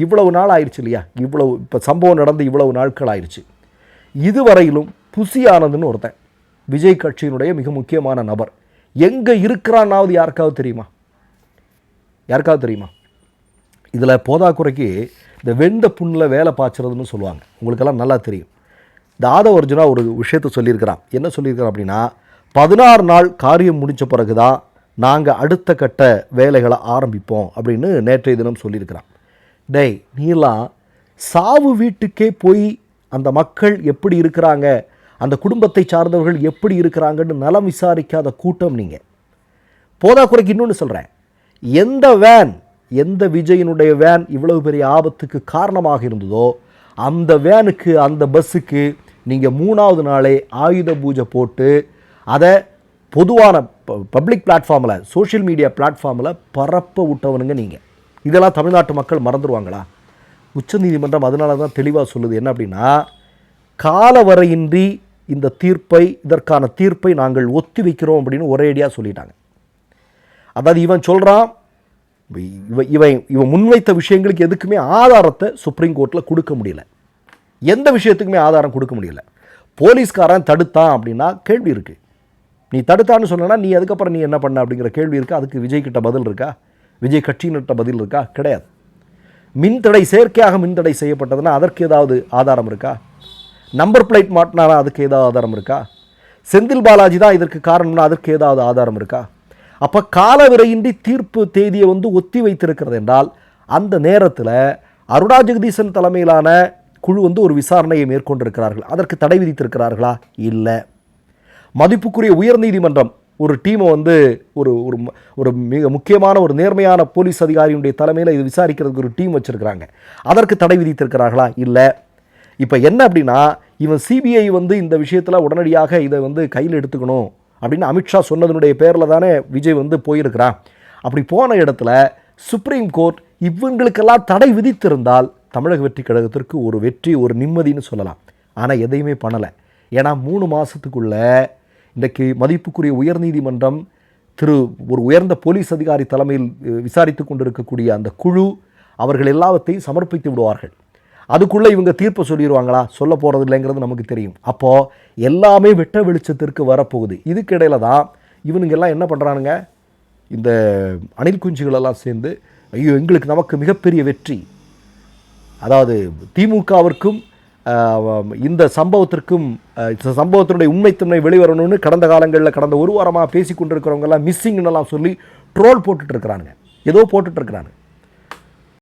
இவ்வளவு நாள் ஆயிடுச்சு இல்லையா, இவ்வளவு இப்போ சம்பவம் நடந்து இவ்வளவு நாட்கள் ஆயிடுச்சு. இதுவரையிலும் புசி ஆனந்த்னு ஒருத்தன் விஜய் கட்சியினுடைய மிக முக்கியமான நபர் எங்கே இருக்கிறான்னாவது யாருக்காவது தெரியுமா? யாருக்காவது தெரியுமா? இதில் போதாக்குறைக்கு இந்த வெண்ட புண்ணில் வேலை பாய்ச்சறதுன்னு சொல்லுவாங்க, உங்களுக்கெல்லாம் நல்லா தெரியும். இந்த ஆதவ அர்ஜுனா ஒரு விஷயத்தை சொல்லியிருக்கிறான். என்ன சொல்லியிருக்கிறான் அப்படின்னா, 16 நாள் காரியம் முடித்த பிறகு தான் நாங்கள் அடுத்த கட்ட வேலைகளை ஆரம்பிப்போம் அப்படின்னு நேற்றைய தினம் சொல்லியிருக்கிறான். டேய், நீலாம் சாவு வீட்டுக்கே போய் அந்த மக்கள் எப்படி இருக்கிறாங்க, அந்த குடும்பத்தை சார்ந்தவர்கள் எப்படி இருக்கிறாங்கன்னு நலம் விசாரிக்காத கூட்டம் நீங்கள். போதாக்குறைக்கு இன்னொன்று சொல்கிறேன், எந்த விஜயனுடைய வேன் இவ்வளவு பெரிய ஆபத்துக்கு காரணமாக இருந்ததோ அந்த வேனுக்கு அந்த பஸ்ஸுக்கு நீங்கள் 3வது நாளே ஆயுத பூஜை போட்டு அதை பொதுவான பப்ளிக் பிளாட்ஃபார்மில், சோஷியல் மீடியா பிளாட்ஃபார்மில் பரப்ப விட்டவனுங்க நீங்கள். இதெல்லாம் தமிழ்நாட்டு மக்கள் மறந்துடுவாங்களா? உச்சநீதிமன்றம் அதனால தான் தெளிவாக சொல்லுது. என்ன அப்படின்னா, காலவரையின்றி இந்த தீர்ப்பை, இதற்கான தீர்ப்பை நாங்கள் ஒத்தி வைக்கிறோம் அப்படின்னு ஒரேடியாக சொல்லிட்டாங்க. அதாவது இவன் சொல்கிறான், இவன் முன்வைத்த விஷயங்களுக்கு எதுக்குமே ஆதாரத்தை சுப்ரீம் கோர்ட்டில் கொடுக்க முடியல. எந்த விஷயத்துக்குமே ஆதாரம் கொடுக்க முடியல. போலீஸ்காரன் தடுத்தான் அப்படின்னா கேள்வி இருக்குது. நீ தடுத்தான்னு சொன்னா நீ அதுக்கப்புறம் நீ என்ன பண்ண அப்படிங்கிற கேள்வி இருக்கா? அதுக்கு விஜய் கிட்ட பதில் இருக்கா? விஜய் கட்சியினர்கிட்ட பதில் இருக்கா? கிடையாது. மின்தடை செயற்கையாக மின்தடை செய்யப்பட்டதுன்னா அதற்கு ஏதாவது ஆதாரம் இருக்கா? நம்பர் பிளேட் மாட்டினாரா, அதுக்கு ஏதாவது ஆதாரம் இருக்கா? செந்தில் பாலாஜி தான் இதற்கு காரணம்னா அதற்கு ஏதாவது ஆதாரம் இருக்கா? அப்போ காலவிரையின்றி தீர்ப்பு தேதியை ஒத்தி வைத்திருக்கிறது என்றால் அந்த நேரத்தில் அருணா ஜெகதீசன் தலைமையிலான குழு ஒரு விசாரணையை மேற்கொண்டிருக்கிறார்கள். அதற்கு தடை விதித்திருக்கிறார்களா? இல்லை. மதிப்புக்குரிய உயர்நீதிமன்றம் ஒரு டீமை ஒரு ஒரு மிக முக்கியமான ஒரு நேர்மையான போலீஸ் அதிகாரியுடைய தலைமையில் இது விசாரிக்கிறதுக்கு ஒரு டீம் வச்சுருக்கிறாங்க. அதற்கு தடை விதித்திருக்கிறார்களா? இல்லை. இப்போ என்ன அப்படின்னா, இவன் சிபிஐ இந்த விஷயத்தில் உடனடியாக இதை கையில் எடுத்துக்கணும் அப்படின்னு அமித்ஷா சொன்னதனுடைய பேரில் தானே விஜய் போயிருக்கிறான். அப்படி போன இடத்துல சுப்ரீம் கோர்ட் இவங்களுக்கெல்லாம் தடை விதித்திருந்தால் தமிழக வெற்றி கழகத்திற்கு ஒரு வெற்றி, ஒரு நிம்மதின்னு சொல்லலாம். ஆனால் எதையுமே பண்ணலை. ஏன்னா 3 மாதத்துக்குள்ளே இன்றைக்கு மதிப்புக்குரிய உயர்நீதிமன்றம் ஒரு உயர்ந்த போலீஸ் அதிகாரி தலைமையில் விசாரித்து கொண்டிருக்கக்கூடிய அந்த குழு அவர்கள் எல்லாவற்றையும் சமர்ப்பித்து விடுவார்கள். அதுக்குள்ளே இவங்க தீர்ப்பை சொல்லிடுவாங்களா? சொல்ல போகிறது இல்லைங்கிறது நமக்கு தெரியும். அப்போது எல்லாமே வெட்ட வெளிச்சத்திற்கு வரப்போகுது. இதுக்கிடையில் தான் இவனுங்கெல்லாம் என்ன பண்ணுறானுங்க, இந்த அணில் குஞ்சுகளெல்லாம் சேர்ந்து ஐயோ எங்களுக்கு நமக்கு மிகப்பெரிய வெற்றி, அதாவது திமுகவிற்கும் இந்த சம்பவத்தினுடைய உண்மைத்தன்மை வெளிவரணும்னு கடந்த காலங்களில் கடந்த ஒரு வாரமாக பேசி கொண்டிருக்கிறவங்கெல்லாம் மிஸ்ஸிங்னெல்லாம் சொல்லி ட்ரோல் போட்டுட்ருக்கிறானுங்க, ஏதோ போட்டுட்ருக்கிறானுங்க.